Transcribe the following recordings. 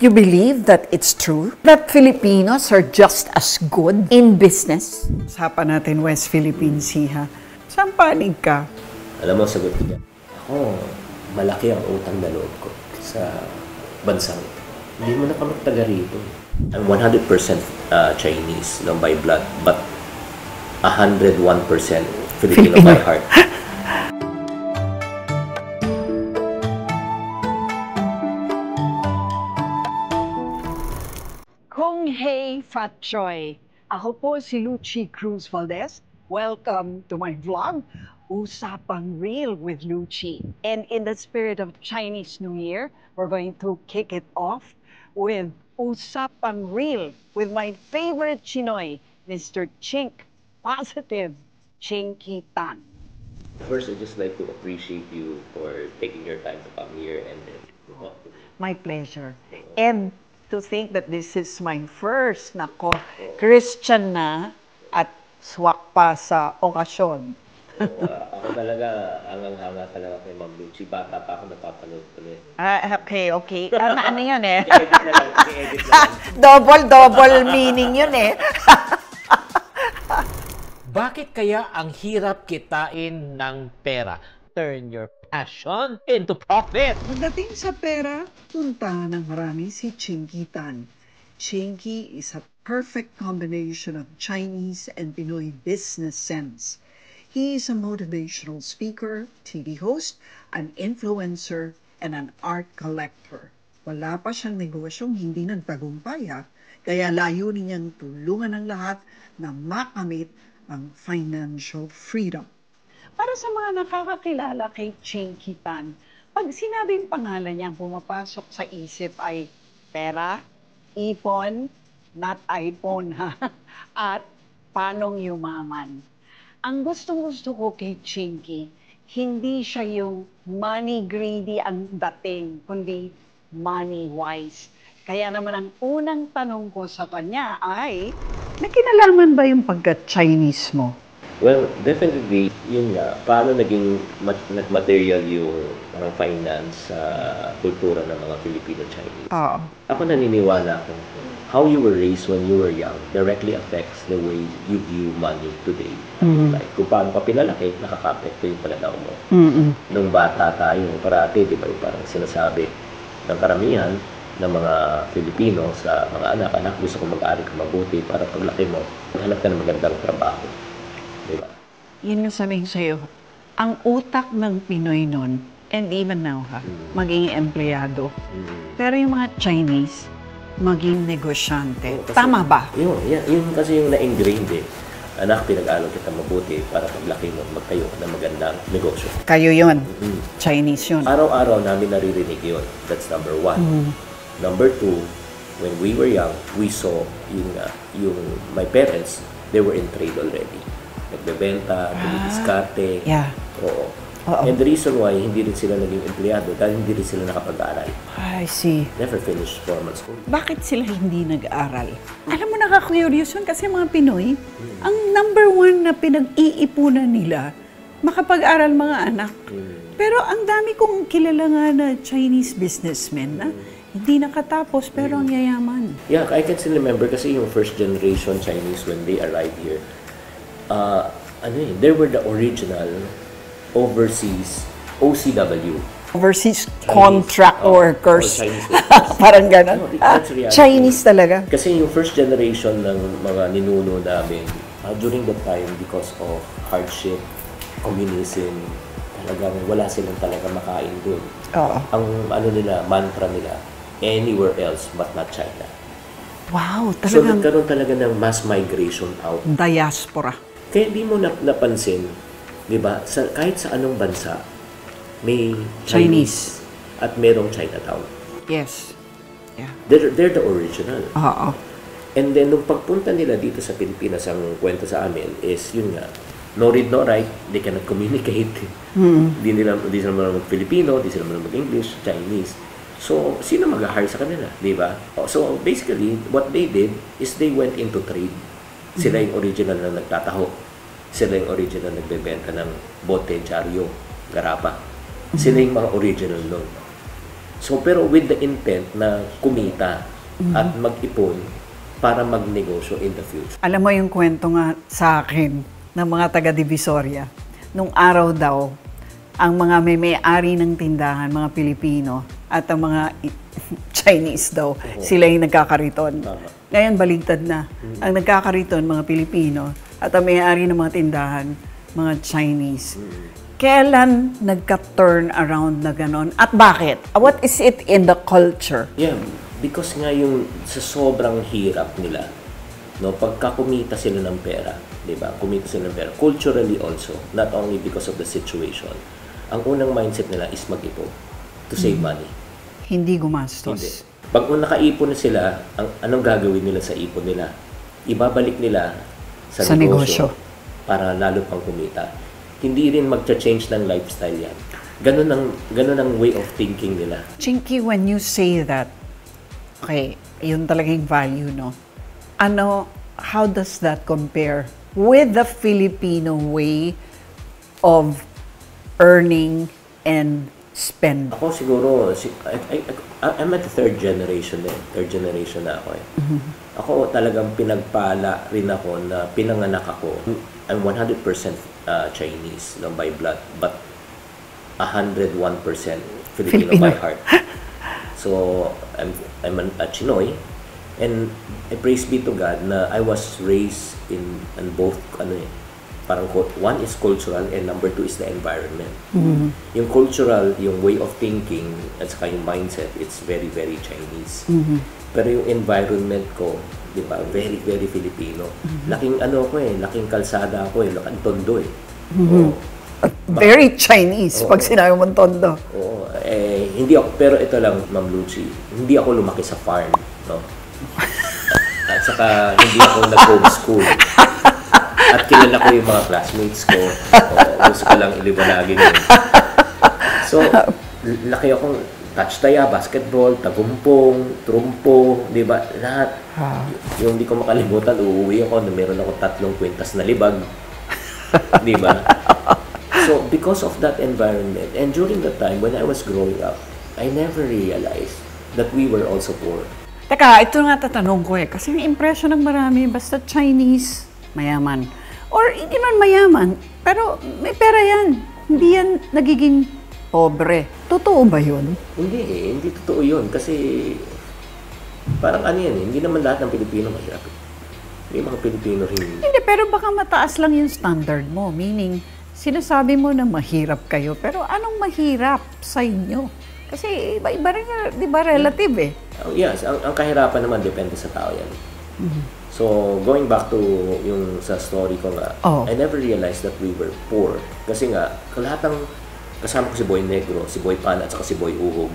You believe that it's true? That Filipinos are just as good in business? Usapan natin West Philippine Sea, ha? Saan panig ka? Alam mo, sagot ko dyan. Ako, malaki ang utang na loob ko sa bansang ito. Hindi mo na kami taga rito. I'm 100% Chinese, no, by blood, but 101% Filipino by heart. Kung Hei Fat Choy. Ako po si Lucy Cruz Valdez. Welcome to my vlog, Usapang Real with Lucy. And in the spirit of Chinese New Year, we're going to kick it off with Usapang Real with my favorite Chinoy, Mr. Chink Positive Chinky Tan. First, I'd just like to appreciate you for taking your time to come here and talk to me. My pleasure. And to think that this is my first, nako, Christian na at swak pa sa okasyon. Ako talaga, hanga talaga kay Ma'am Lucy. Bata pa ako, napapanood ko na. Okay. Ano yun eh? I-edit na lang, i-edit na lang. Double meaning yun eh. Bakit kaya ang hirap kitain ng pera? Turn your passion into profit. Pagdating sa pera, punta ng marami si Chinky Tan. Chinky is a perfect combination of Chinese and Pinoy business sense. He is a motivational speaker, TV host, an influencer, and an art collector. Wala pa siyang negosyong hindi nagtagumpay, ha? Kaya layunin niyang tulungan ng lahat na makamit ang financial freedom. Para sa mga nakakakilala kay Chinky Tan, pag sinabing pangalan niya, pumapasok sa isip ay pera, ipon, not iPhone ha, at panong yumaman. Ang gustong-gusto ko kay Chinky, hindi siya yung money greedy ang dating, kundi money wise. Kaya naman ang unang tanong ko sa kanya ay, nakinalaman ba yung pagka-Chinese mo? Well, definitely, yun nga, paano naging material yung parang finance sa kultura ng mga Filipino-Chinese. Oo. Ako naniniwala ako, how you were raised when you were young directly affects the way you view money today. Like, kung paano ka pinalaki, nakaka-apekto yung pananaw mo. Nung bata tayo, parati, di ba, yung parang sinasabi ng karamihan ng mga Filipino sa mga anak, gusto ko mag-aral ka mabuti para paglaki mo, maghanap ka ng magandang trabaho. Diba? Yun yung sabihin sa'yo, ang utak ng Pinoy nun, and even now ha, maging empleyado. Pero yung mga Chinese, maging negosyante. Kasi, tama ba? Yun kasi yung na-ingrained eh. Anak, pinag-aral kita mabuti para paglaki mo, magtayo ng magandang negosyo. Kayo yun. Chinese yun. Araw-araw namin naririnig yun. That's number one. Number two, when we were young, we saw yung my parents, they were in trade already. Nagbebenta, dumidiskarte. Yeah. Oo. And the reason why hindi rin sila naging empleyado dahil hindi rin sila nakapag-aaral. I see. Never finished formal school. Bakit sila hindi nag-aral? Alam mo, nakaka-curious yun kasi mga Pinoy, ang number one na pinag-iipunan nila, makapag-aral mga anak. Pero ang dami kong kilala nga na Chinese businessmen na hindi nakatapos pero ang yayaman. Yeah, I can still remember kasi yung first generation Chinese when they arrived here, they were the original overseas OCW. Overseas contract workers. Chinese workers. Parang gano'n. No, that's reality. Chinese talaga. Kasi yung first generation ng mga ninuno namin, during that time, because of hardship, communism, talagang wala silang talaga makain doon. Ang mantra nila, anywhere else but not China. Wow, So talagang nagkaroon talaga ng mass migration out. diaspora. Kaya di mo napansin, di ba, kahit sa anong bansa, may Chinese at merong Chinatown. Yes. Yeah. They're the original. Oo. And then, nung pagpunta nila dito sa Pilipinas, ang kwento sa amin is, yun nga, no read, no write, they cannot communicate. Di sila mag-Filipino, di sila mag-English, Chinese. So, sino mag-hire sa kanila, di ba? So, basically, what they did is they went into trade. Sila yung original na nagtataho. Sila yung original na nagbebenta ng bote, dyaryo, garapa. Sila yung mga original nun. So, pero with the intent na kumita at mag-ipon para magnegosyo in the future. Alam mo yung kwento nga sa akin ng mga taga-Divisoria. Nung araw daw, ang mga may-ari ng tindahan, mga Pilipino, at ang mga Chinese daw, sila yung nagkakariton. Ngayon, baligtad na. Ang nagkakariton, mga Pilipino, at ang may-ari ng mga tindahan, mga Chinese. Kailan nagka-turn around na ganon? At bakit? What is it in the culture? Yeah, because nga yung sa sobrang hirap nila, no, pagka kumita sila ng pera, 'di ba? Kumita sila ng pera. Culturally also, not only because of the situation. Ang unang mindset nila is mag-ipon to save money. Hindi gumastos. Hindi. Pag nakaipon na sila, anong gagawin nila sa ipon nila? Ibabalik nila sa negosyo para lalo pang kumita. Hindi rin mag-change ng lifestyle yan. Ganun ang way of thinking nila. Chinky, when you say that, okay, yun talagang value, no? How does that compare with the Filipino way of earning and spend? Ako siguro, I'm at the third generation eh. Third generation na ako eh. Ako talagang pinagpala rin ako na pinanganak ako. I'm 100% Chinese, no, by blood, but 101% Filipino by heart. So, I'm a Chinoy, and I praise be to God na I was raised in both, parang one is cultural and number two is the environment. Yung cultural, yung way of thinking, at saka yung mindset, it's very, very Chinese. Pero yung environment ko, di ba, very, very Filipino. Laking laking kalsada ako laking tondo eh. Very Chinese pag sinabi mong tondo. Oo, hindi ako, pero ito lang, Ma'am Lucy, hindi ako lumaki sa farm, no? At saka hindi ako nag-homeschool. At kilala ko yung mga classmates ko. Gusto ko lang iliwanagin yun. So, laki akong touch taya, basketball, tagumpong, trumpo, di ba? Lahat. Yung hindi ko makalimutan, uuwi ako na meron ako 3 kwintas na libag. Di ba? So, because of that environment, and during the time when I was growing up, I never realized that we were also poor. Teka, ito nga tatanong ko kasi yung impression ng marami, basta Chinese, mayaman. Or hindi man mayaman, pero may pera yan. Hindi yan nagiging pobre. Totoo ba yun? Hindi totoo yun. Kasi parang hindi naman lahat ng Pilipino mahirap. May mga Pilipino rin. Hindi, pero baka mataas lang yung standard mo. Meaning, sinasabi mo na mahirap kayo, pero anong mahirap sa inyo? Kasi iba-iba rin, di ba, relative eh. Yes, ang kahirapan naman depende sa tao yan. So, going back to yung sa story ko nga, I never realized that we were poor. Kasi nga, lahat ng kasama ko si Boy Negro, si Boy Pana, at saka si Boy Uhog.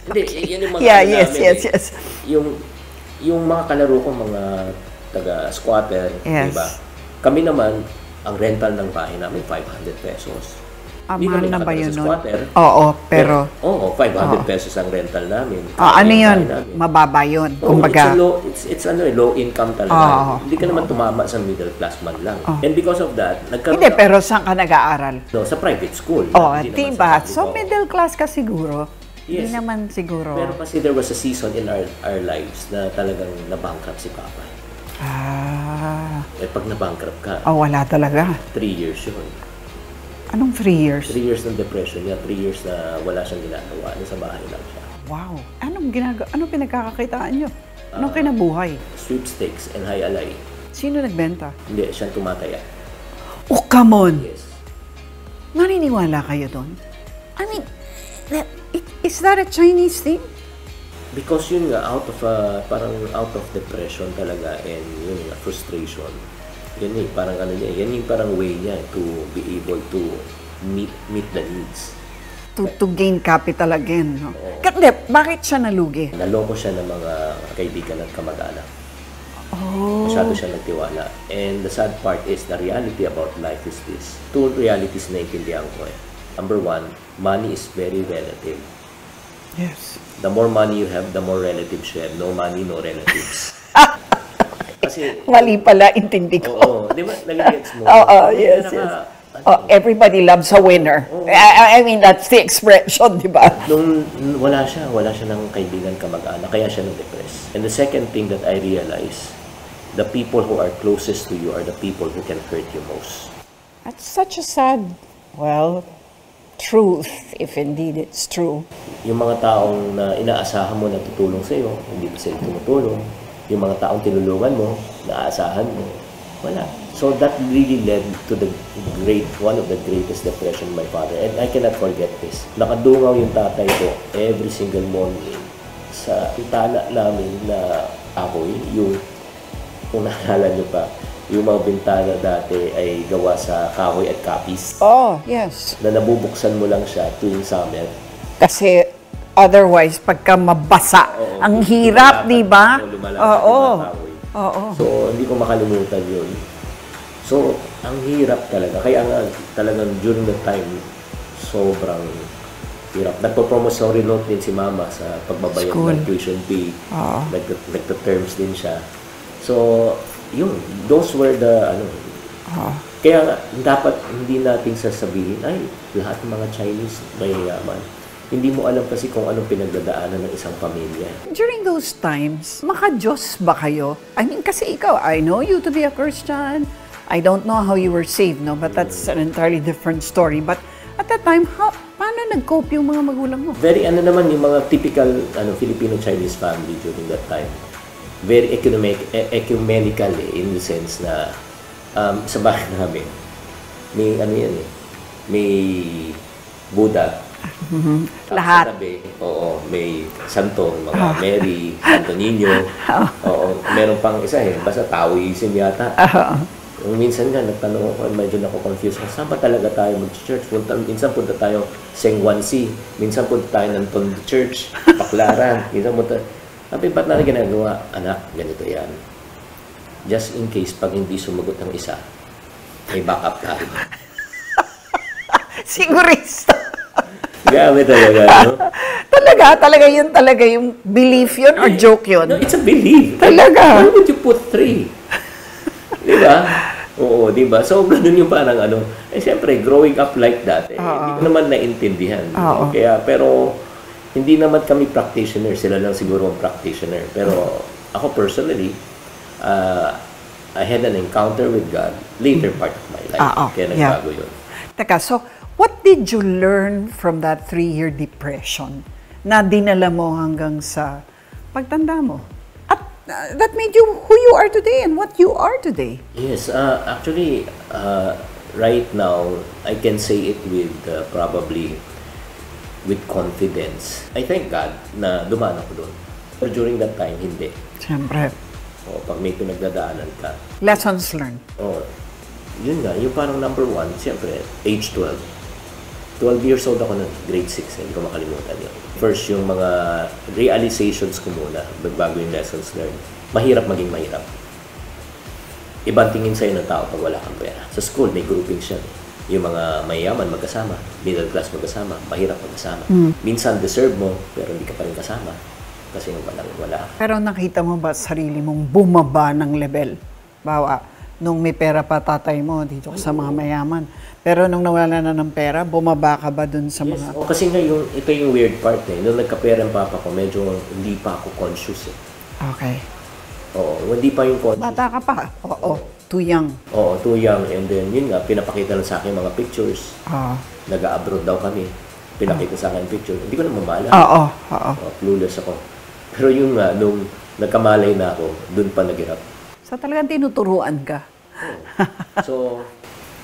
Hindi, yan yung mga yes. Yung mga kalaro ko, mga taga-squatter, yes. Diba? Kami naman, ang rental ng bahay namin, 500 pesos. Mahal na ba yun nun? Oo, pero... Oo, 500 pesos ang rental namin. Ano yun? Mababa yun. Kumbaga... It's low income talaga. Hindi ka naman tumama sa middle class man lang. And because of that, Hindi, pero saan ka nag-aaral? No, sa private school. Diba? So, middle class ka siguro. Hindi naman siguro. Pero kasi there was a season in our lives na talagang na-bankrupt si Papa. Pag na-bankrupt ka... wala talaga. 3 years yun. Anong 3 years? 3 years ng depression niya, 3 years na wala siyang ginagawa, nasa bahay lang siya. Wow! Anong pinagkakakitaan niyo? Anong kinabuhay? Sweepstakes and high alay. Sino nagbenta? Hindi, siya tumataya. Oh, come on! Yes. Naniniwala kayo doon? I mean, is that a Chinese thing? Because yun nga, parang out of depression talaga and yun nga, frustration. Yan parang yan yung parang way niya to be able to meet the needs. To gain capital again, no? Kasi bakit siya nalugi? Naloko siya ng mga kaibigan at kamag-anak. Masyado siya nagtiwala. And the sad part is, the reality about life is this. 2 realities na intindihan ko eh. Number 1, money is very relative. Yes. The more money you have, the more relatives you have. No money, no relatives. Kasi, mali pala, intindi ko. Oo, di ba? Nag-gets mo? Yes. everybody loves a winner. I mean, that's the expression, di ba? Nung wala siya ng kaibigan kamag-anak, kaya siya na-depress. And the second thing that I realized, the people who are closest to you are the people who can hurt you most. That's such a sad, truth, if indeed it's true. Yung mga taong na inaasahan mo na tutulong sa'yo, hindi pa sila tumutulong. Yung mga taong tinulungan mo, naaasahan mo, wala. So that really led to one of the greatest depression of my father. And I cannot forget this. Nakadungaw yung tatay ko every single morning sa tala namin na ako'y, kung naalala nyo pa, yung mga bintana dati ay gawa sa kahoy at kapis. Oh, yes. Na nabubuksan mo lang siya tuwing summer. Kasi otherwise, pagka mabasa, ang hirap, di ba? Oo. So, hindi ko makalimutan yun. So, ang hirap talaga. Kaya nga, talagang during the time, sobrang hirap. Nagpo-promissory note din si Mama sa pagbabayad ng tuition fee. Nagta-terms din siya. So, those were the, kaya nga, dapat hindi natin sasabihin, ay, lahat ng mga Chinese may yaman. Hindi mo alam kasi kung anong pinagdadaanan ng isang pamilya. During those times, maka-Diyos ba kayo? I mean, kasi ikaw, I know you to be a Christian. I don't know how you were saved, no? But that's an entirely different story. But at that time, paano nag-cope yung mga magulang mo? Very naman yung mga typical Filipino-Chinese family during that time. Very ecumenical in the sense na sa bahay namin, may may Buddha. Lahat. Sa tabi, may santo, mga Mary, Santo Niño. Meron pang isa basta Taoism yata. Minsan nga, nagtanong ako, medyo nako-confuse ako, saan ba talaga tayo mag-church? Minsan punta tayo Sengwansi, minsan punta tayo ng Tondo Church, Paklaran, minsan punta. Sabi, ba't natin ginagawa? Anak, ganito yan. Just in case, pag hindi sumagot ang isa, may backup tayo. Sigurista. Gamit talaga, no? Talaga yun talaga yung belief yun or joke yun? No, it's a belief. Talaga. Why would you put 3? Diba? Oo, diba? So, ganun yung parang siyempre, growing up like that, hindi ko naman naintindihan. Kaya, pero, hindi naman kami practitioner, sila lang siguro ang practitioner. Pero, ako personally, I had an encounter with God later part of my life. Kaya nagbago yun. Teka, so, what did you learn from that 3-year depression na dinala mo hanggang sa pagtanda mo? That made you who you are today and what you are today. Yes, actually, right now, I can say it with probably with confidence. I thank God na dumaan ako doon. But during that time, hindi. Siyempre. Pag may pinagdadaanan ka. Lessons learned. Yun nga, yung parang number 1, siyempre, age 12. 12 years old ako na grade 6, hindi ko makalimutan yun. First, yung mga realizations ko muna, bago yung lessons learned. Mahirap maging mahirap. Ibang tingin sa'yo ng tao pag wala kang pera. Sa school, may grouping siya. Yung mga mayaman magkasama, middle class magkasama, mahirap magkasama. Minsan deserve mo, pero hindi ka pa rin kasama. Kasi wala. Pero nakita mo ba sarili mong bumaba ng level? Bawa, nung may pera pa tatay mo dito sa mga mayaman. Pero nung nawala na ng pera, bumaba ka ba dun sa mga... Kasi nga ito yung weird part Nung nagkapera ang papa ko, medyo hindi pa ako conscious Okay. Hindi pa yung conscious. Bata ka pa? Too young. Too young. And then, yun nga, pinapakita lang sa akin mga pictures. Nag-abroad daw kami. Pinakita sa akin picture. Hindi ko na mamala. Clueless ako. Pero yun nga, nung nagkamalay na ako, dun pa naghirap. So talagang tinuturuan ka? So,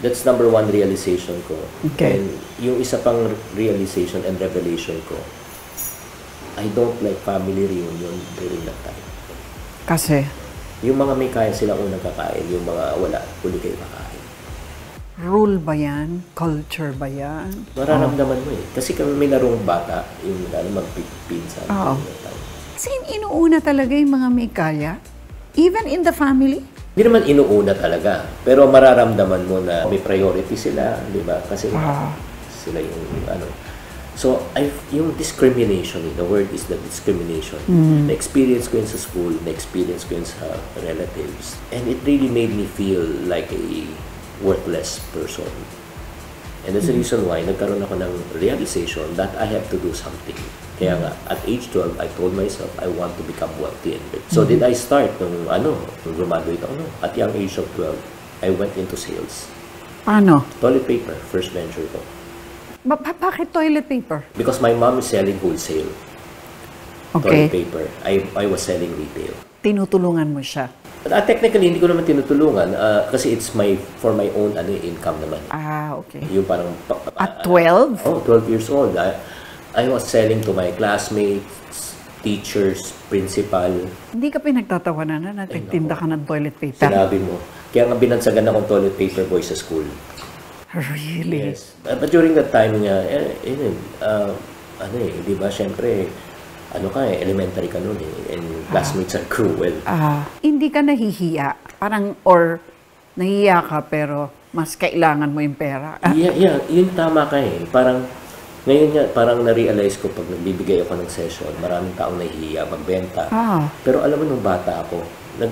that's number 1 realization ko. Okay. And yung isa pang realization and revelation ko, I don't like family reunion during that time. Kasi? Yung mga may kaya sila unang kakain, yung mga wala, huli kayo kakain. Rule ba yan? Culture ba yan? Mararamdaman mo Kasi kami may larong bata, yung magpipinsan. Kasi inuuna talaga yung mga may kaya? Even in the family? Hindi naman inuuna talaga. Pero mararamdaman mo na may priority sila, di ba? Kasi sila yung So, yung discrimination, the word is the discrimination. Na-experience ko yun sa school, na-experience ko yun sa relatives. And it really made me feel like a worthless person. And that's the reason why nagkaroon ako ng realization that I have to do something. Kaya nga, at age 12, I told myself, I want to become wealthy and rich. So did I start nung graduate ako, at young age of 12, I went into sales. Paano? Toilet paper, first venture ko. Bakit toilet paper? Because my mom is selling wholesale. Okay. Toilet paper. I was selling retail. Tinutulungan mo siya. Technically, hindi ko naman tinutulungan kasi it's for my own income naman. Okay. Yung parang... At 12? 12 years old. I was selling to my classmates, teachers, principal. Hindi ka pinagtatawanan na nagtitinda ka ng toilet paper? Sinabi mo. Kaya nga binansagan akong toilet paper boy sa school. Really? Yes. But during that time nga, di ba, syempre, elementary ka nun and classmates are cruel. Hindi ka nahihiya? Parang, or nahihiya ka pero mas kailangan mo yung pera? Yeah, yun tama ka eh. Parang, ngayon nga, parang na-realize ko pag nagbibigay ako ng session, maraming taong nahihiya magbenta. Pero alam mo, nung bata ako,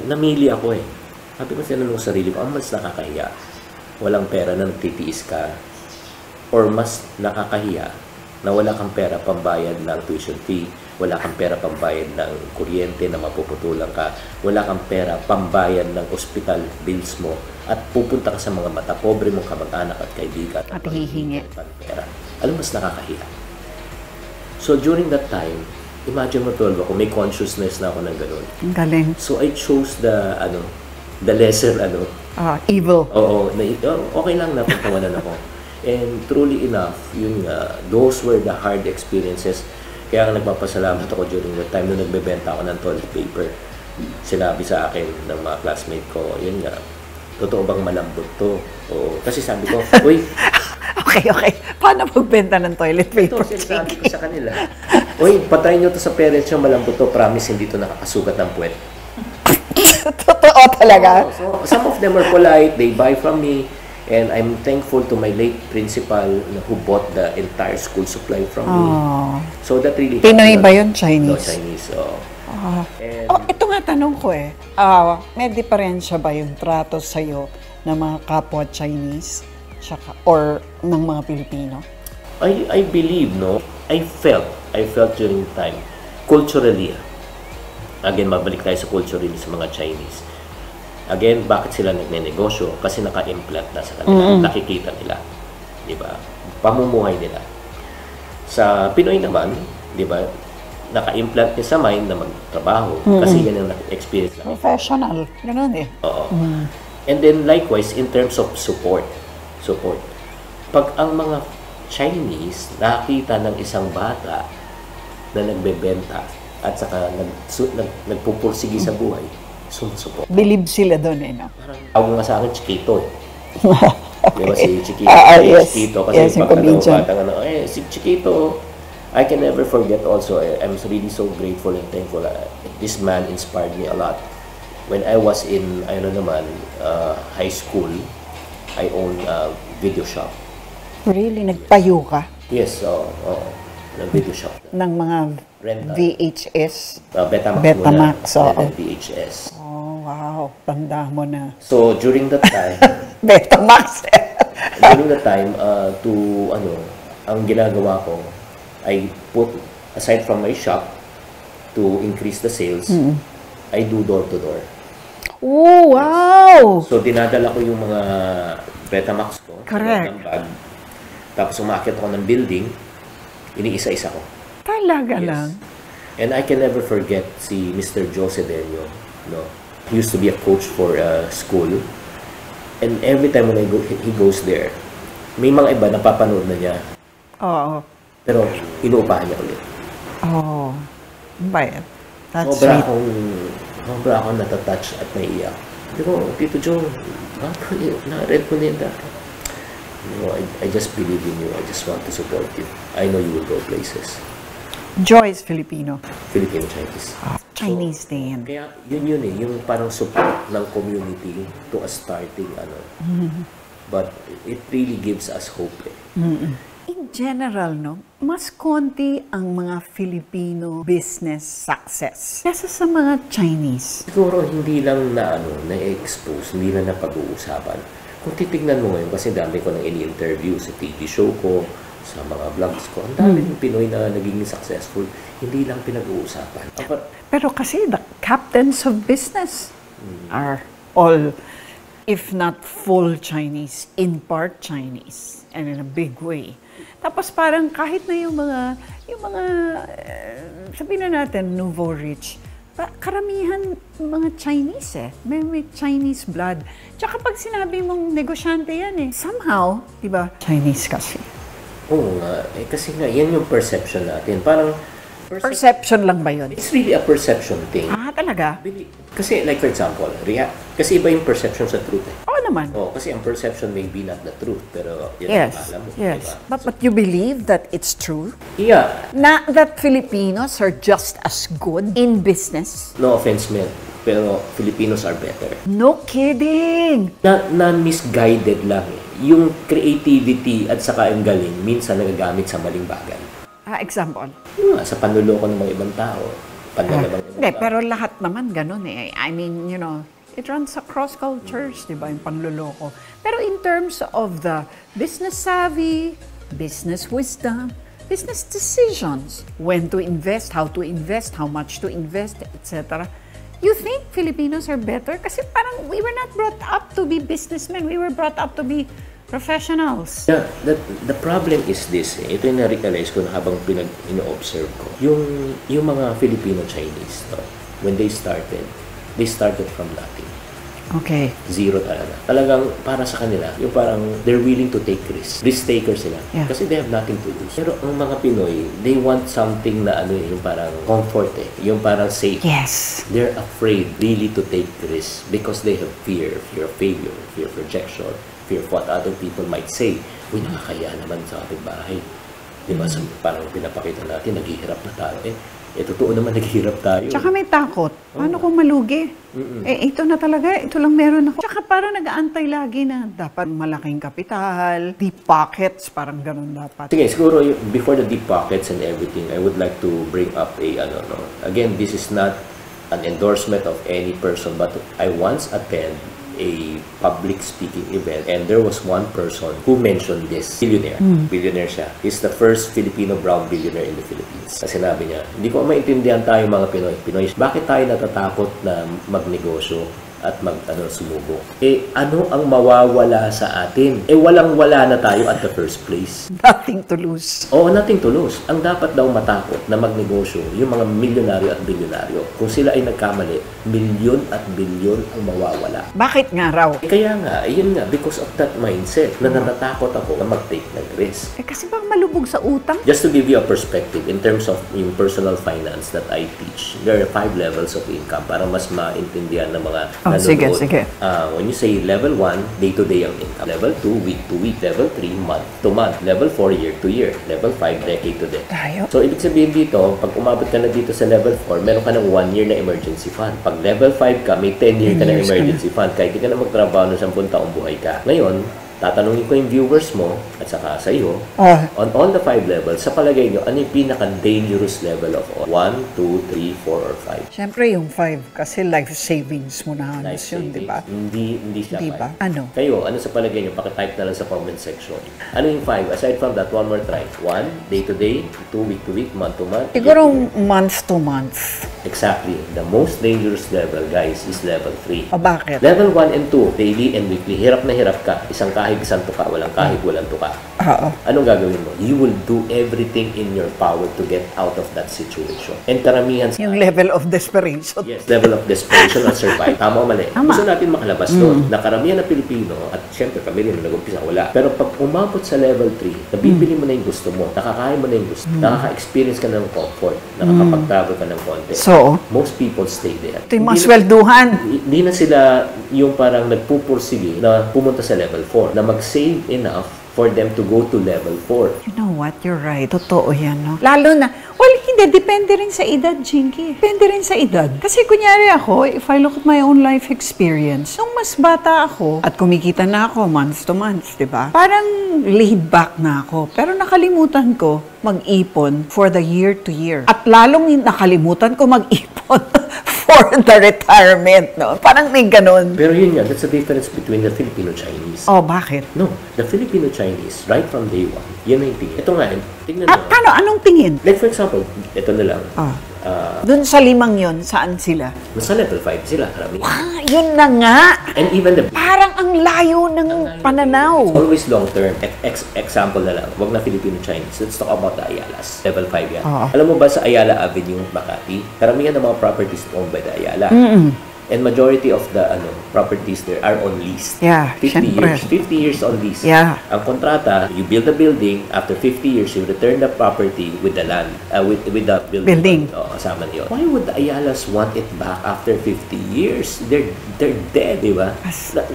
namili ako eh. Sabi ko sila nung sarili ko, ang mas nakakahiya. Walang pera na nagtitiis ka. Or mas nakakahiya na wala kang pera pambayad ng tuition fee, wala kang pera pambayad ng kuryente na mapuputulan ka, wala kang pera pambayad ng hospital bills mo, at pupunta ka sa mga mata pobre mong kamag-anak at kaibigan at hihingi pera. Alam, mas nakakahiya. So during that time, imagine mo 12 ako, may consciousness na ako ng ganun. Ang galing. So I chose the lesser evil. Oo, okay lang na pagtawanan ako. And truly enough, yun nga, those were the hard experiences. Kaya nga nagpapasalamat ako during that time nung nagbebenta ako ng toilet paper. Sinabi sa akin ng mga classmate ko, yun nga, totoo bang malambot to? Oo. Kasi sabi ko, uy, Okay. Paano magbenta ng toilet paper? ito, sinasabi ko sa kanila, uy, patayin nyo to sa parents nyo, malambot to, promise hindi to nakakasugat ng puwet. Totoo talaga? So, some of them are polite, they buy from me, and I'm thankful to my late principal who bought the entire school supply from me. So that really... Pinoy ba yun? Chinese? No, Chinese. And, ito nga tanong ko eh. May diferensya ba yung trato sa'yo ng mga kapwa Chinese or ng mga Pilipino? I believe, no? I felt during time, culturally, again, mabalik tayo sa culturally sa mga Chinese. Again, bakit sila nagne-negosyo? Kasi naka-implant na sa kanila. Nakikita nila. Di ba? Pamumuhay nila. Sa Pinoy naman, di ba, naka-implant niya sa mind na magtrabaho. Kasi yan ang experience lang. Professional. Ganun eh. Oo. And then likewise, in terms of support. Pag ang mga Chinese nakita ng isang bata na nagbebenta at saka nagpupursigi sa buhay, sumusuport. Believe sila doon eh, no? Tawag nga sa akin, Chiquito eh. Okay. Diba si Chiquito? Yes. Chiquito. Kasi Yes, pag yung bata si Chiquito, I can never forget also, I'm really so grateful and thankful. This man inspired me a lot. When I was in, high school, I owned a video shop. Really? Nagpayo ka? Yes, video shop. Ng mga Rental. VHS? Betamax oo. and VHS. Oh, wow. Tanda mo na. So, during that time, Betamax. ang ginagawa ko, I put, aside from my shop, to increase the sales, I do door-to-door. Oh, wow! So, dinadala ko yung mga Betamax ko. Correct. Ng bag. Tapos, umakyat ako ng building, iniisa-isa ko. Talaga Yes. lang. And I can never forget si Mr. Joe Cedeño. No? He used to be a coach for a school. And every time when he goes there, may mga iba napapanood na niya. Oo. Pero inuupahan niya ulit. Oh. Bayad. That's Sobra sweet. akong natatouch at naiiyak. Hindi ko, Tito Joe, na-read ko na yun dati. No, I just believe in you. I just want to support you. I know you will go places. Joy is Filipino. Filipino-Chinese. Chinese din. Kaya yun yung parang support ng community to a starting But it really gives us hope eh. In general, no, mas konti ang mga Filipino business success kesa sa mga Chinese. Siguro hindi lang na-expose, hindi lang napag-uusapan. Kung titignan mo ngayon, kasi dami ko nang ini-interview sa TV show ko, sa mga vlogs ko, ang dami ng Pinoy na naging successful, hindi lang pinag-uusapan. Pero kasi the captains of business are all, if not full Chinese, in part Chinese, and in a big way. Tapos parang kahit na yung mga sabihin na natin, nouveau rich, karamihan mga Chinese may Chinese blood. Tsaka pag sinabi mong negosyante yan somehow, di ba, Chinese kasi. Oo nga, kasi nga, yan yung perception natin. Parang, perception lang ba yun? It's really a perception thing. Talaga? Kasi like for example, kasi iba yung perception sa truth Oo naman. Kasi ang perception may be not the truth, pero yan Yes, ang alam mo. yes. Diba? But you believe that it's true? Yeah. Na that Filipinos are just as good in business? No offense, man, pero Filipinos are better. No kidding! Na misguided lang Yung creativity at saka yung galing, minsan nagagamit sa maling bagay. Example? Sa panluloko ng mga ibang tao. Hindi, pero lahat naman ganun I mean, you know, it runs across cultures, di ba, yung panluloko. Pero in terms of the business savvy, business wisdom, business decisions, when to invest, how much to invest, etc., you think Filipinos are better? Kasi parang we were not brought up to be businessmen. We were brought up to be professionals. Yeah, the problem is this. Ito yung na-realize ko na habang ino-observe ko. Yung mga Filipino-Chinese, when they started from nothing. Okay. Zero talaga. Talagang para sa kanila, yung parang they're willing to take risks. Risk takers sila. Yeah. Kasi they have nothing to lose. Pero ang mga Pinoy, they want something na yung parang comfort Yung parang safe. Yes. They're afraid really to take risks because they have fear of failure, fear of rejection, fear of what other people might say. Uy, nakakaya naman sa ating bahay. Diba? Parang pinapakita natin, naghihirap na tayo. Totoo naman, naghihirap tayo. Tsaka may takot. Paano kung malugi? Ito na talaga, ito lang meron ako. Tsaka parang nag-aantay lagi na dapat malaking kapital, deep pockets, parang ganun dapat. Sige, siguro before the deep pockets and everything, I would like to bring up again, this is not an endorsement of any person, but I once attended a public speaking event and there was one person who mentioned this billionaire siya. He's the first Filipino brown billionaire in the Philippines. Kasi sinabi niya, hindi ko maintindihan tayo mga Pinoy, bakit tayo natatakot na magnegosyo at sumubok? Ano ang mawawala sa atin? Walang-wala na tayo at the first place. Nothing to lose. Oo, nothing to lose. Ang dapat daw matakot na magnegosyo, yung mga milyonaryo at bilyonaryo. Kung sila ay nagkamali, milyon at bilyon ang mawawala. Bakit nga raw? Kaya nga, yun nga, because of that mindset, na natatakot ako na mag-take ng risk. Kasi bang malubog sa utang? Just to give you a perspective, in terms of yung personal finance that I teach, there are 5 levels of income para mas maintindihan ng mga sige. When you say level 1, day-to-day ang income. Level 2, week-to-week. Level 3, month-to-month. Level 4, year-to-year. Level 5, decade-to-decade. Tayo? So, ibig sabihin dito, pag umabot ka na dito sa level 4, meron ka ng 1 year na emergency fund. Pag level 5 ka, may 10 year ka na emergency fund. Kahit di ka na magtrabaho ng 10 taong buhay ka. Ngayon, tatanungin ko yung viewers mo at saka sa iyo, on all the 5 levels, sa palagay nyo, ano yung pinaka-dangerous level of all? 1, 2, 3, 4, or 5? Siyempre yung 5, kasi life savings mo na halos yun, di ba? Hindi siya 5. Ano? Kayo, ano sa palagay nyo? Pakitype na lang sa comment section. Ano yung 5? Aside from that, one more try. 1, day-to-day. 2, week-to-week. Month-to-month. Siguro month-to-month. Exactly. The most dangerous level, guys, is level 3. Bakit? Level 1 and 2, daily and weekly. Hirap na hirap ka. Isang kahig, isang tuka. Walang kahig, walang tuka. Anong gagawin mo? You will do everything in your power to get out of that situation. And karamihan Yung level of desperation. Yes, level of desperation and survive. Tama o mali? Gusto natin makalabas doon. Na karamihan na Pilipino, at syempre kami rin nag-umpisa, wala. Pero pag umabot sa level 3, nabibili mo na yung gusto mo, nakakain mo na yung gusto, nakaka-experience ka ng comfort, nakakapag-travel ka ng konti. So, most people stay there. ito yung mga swelduhan. Hindi na sila yung parang nagpupursige na pumunta sa level 4, na mag-save enough for them to go to level 4. You know what? You're right. Totoo yan, no? Lalo na, hindi. Depende rin sa edad, Jinky. Depende rin sa edad. Kasi kunyari ako, if I look at my own life experience, nung mas bata ako, at kumikita na ako month to month, di ba? Parang laid back na ako. Pero nakalimutan ko mag-ipon for the year to year. At lalong nakalimutan ko mag-ipon for the retirement, no? Parang may ganun. Pero yun nga, that's the difference between the Filipino-Chinese. Oh, bakit? No, the Filipino-Chinese, right from day one, yan ang tingin. Ito nga, tingnan mo. Paano? Anong tingin? Like for example, ito na lang. Doon sa 5 yon, saan sila? Nasa level 5 sila, karamihan. Yun na nga. And even the Parang ang layo ng pananaw. always long term. Example na lang, wag na Filipino-Chinese. Let's talk about the Ayalas. Level 5 yan. Alam mo ba sa Ayala Avenue, Makati, karamihan ng mga properties owned by the Ayala. And majority of the properties there are on lease. Yeah, 50 syempre. years. 50 years on lease. Yeah. Ang kontrata, you build the building, after 50 years, you return the property with the land, with the building. Kasama niyo. Why would the Ayalas want it back after 50 years? They're dead, di ba?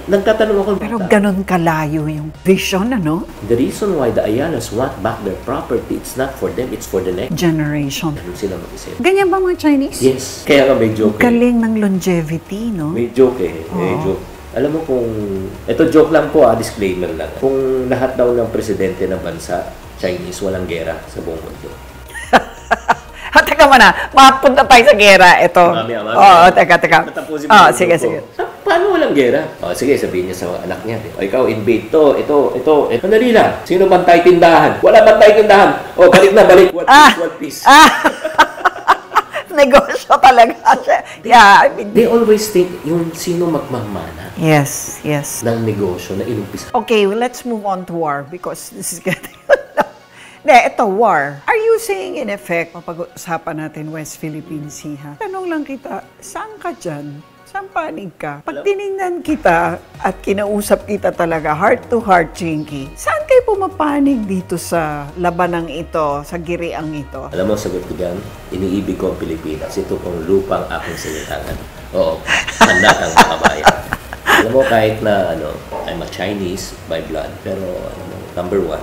Nagtatanong ako. Pero ganun kalayo yung vision, ano? The reason why the Ayalas want back their property, it's not for them, it's for the next Generation. Ganun sila mag-isip. Ganyan ba mga Chinese? Yes. Kaya nga may joke. Galing ng longevity, no? May joke May joke. Alam mo kung, ito joke lang po disclaimer lang. Kung lahat daw ng presidente ng bansa, Chinese, walang gera sa buong mundo. Teka muna, mapunta tayo sa gera. Ito. Oo, teka. Natapusin mo Sige. Paano walang gera? Sige, sabihin niya sa mga anak niya. Ikaw, invade to, ito. Sandali lang. Sino bantay tindahan? Wala bantay tindahan. Balik. One piece. Negosyo talaga siya. Yeah, I mean, They always think yung sino magmamana yes. ng negosyo na inumpisa. Okay, well, let's move on to war because this is getting... ito, war. Are you saying in effect, mapag-usapan natin West Philippine Sea, ha? Tanong lang kita, saan ka dyan? Saan panig ka? Pag tinignan kita at kinausap kita talaga, heart to heart, Chinky, saan kayo pumapanig dito sa labanang ito, sa giriang ito? Alam mo, sagot ko dyan, iniibig ko ang Pilipinas. Ito pong lupang aking sinitangan. Oo, handa ang kabayan. Alam mo, kahit na, I'm a Chinese by blood, pero, number one,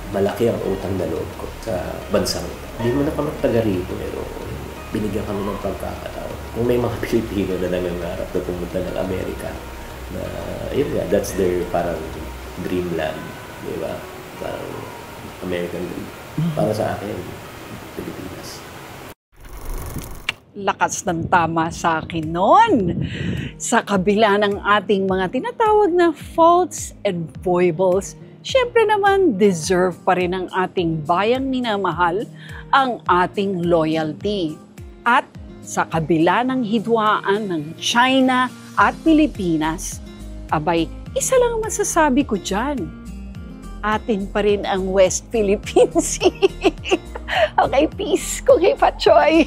malaki ang utang na loob ko sa bansang. Hindi mo na kami taga rito, pero binigyan kami ng pagkakataon. Kung may mga Pilipino na nangangarap na pumunta ng Amerika, na, yun nga, that's their parang dreamland, di ba? Parang American dream. Para sa akin, Pilipinas. Lakas ng tama sa akin noon. Sa kabila ng ating mga tinatawag na faults and foibles, syempre naman deserve pa rin ng ating bayang minamahal ang ating loyalty. At sa kabila ng hidwaan ng China at Pilipinas, abay, isa lang masasabi ko dyan. Atin pa rin ang West Philippine Sea. Okay, peace. Kung hey, Pachoy.